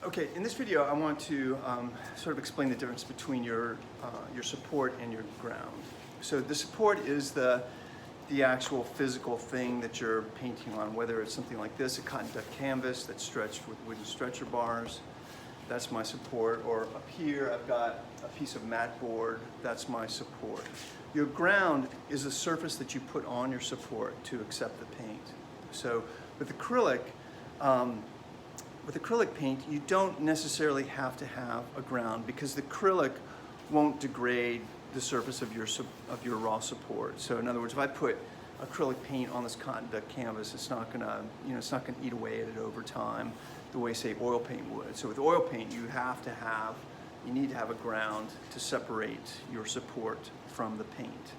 Okay, in this video I want to sort of explain the difference between your support and your ground. So the support is the actual physical thing that you're painting on, whether it's something like this, a cotton duck canvas that's stretched with wooden stretcher bars. That's my support. Or up here I've got a piece of mat board. That's my support. Your ground is a surface that you put on your support to accept the paint. So with acrylic paint, you don't necessarily have to have a ground because the acrylic won't degrade the surface of your raw support. So in other words, if I put acrylic paint on this cotton duck canvas, it's not gonna eat away at it over time the way, say, oil paint would. So with oil paint, you need to have a ground to separate your support from the paint.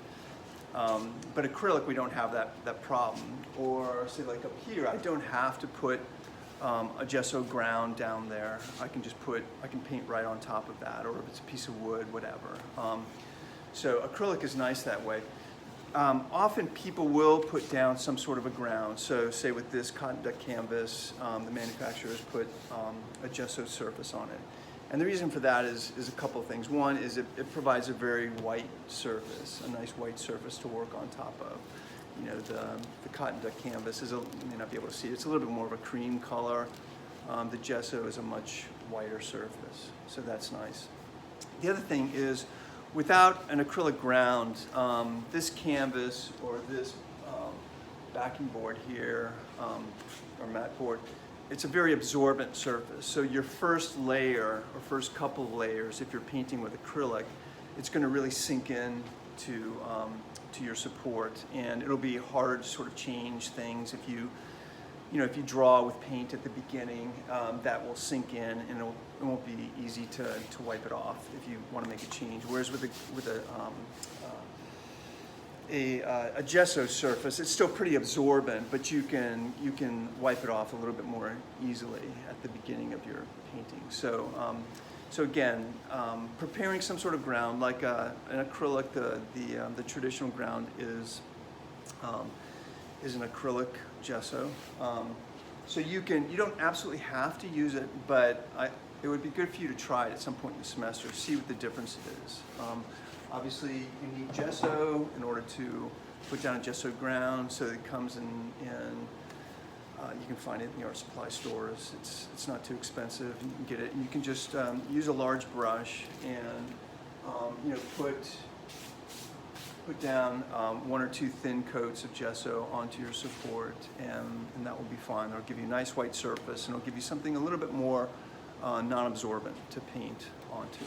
But acrylic, we don't have that problem. Or say like up here, I don't have to put a gesso ground down there. I can paint right on top of that, or if it's a piece of wood, whatever. So acrylic is nice that way. Often people will put down some sort of a ground. So say with this cotton duck canvas, the manufacturers put a gesso surface on it. And the reason for that is a couple of things. One is it provides a very white surface, a nice white surface to work on top of. You know, the cotton duck canvas you may not be able to see it. It's a little bit more of a cream color. The gesso is a much whiter surface, so that's nice. The other thing is, without an acrylic ground, this canvas or this backing board here, or mat board, it's a very absorbent surface. So your first layer or first couple of layers, if you're painting with acrylic, it's going to really sink in to your support, and it'll be hard to sort of change things if you draw with paint at the beginning. That will sink in, and it won't be easy to wipe it off if you want to make a change. Whereas with a gesso surface, it's still pretty absorbent, but you can wipe it off a little bit more easily at the beginning of your painting. So again, preparing some sort of ground, like an acrylic, the traditional ground is an acrylic gesso. So you don't absolutely have to use it, but it would be good for you to try it at some point in the semester, see what the difference is. Obviously, you need gesso in order to put down a gesso ground, so it comes in you can find it in the art supply stores. It's not too expensive. You can get it, and you can just use a large brush and put down one or two thin coats of gesso onto your support, and that will be fine. It'll give you a nice white surface, and it'll give you something a little bit more non-absorbent to paint onto.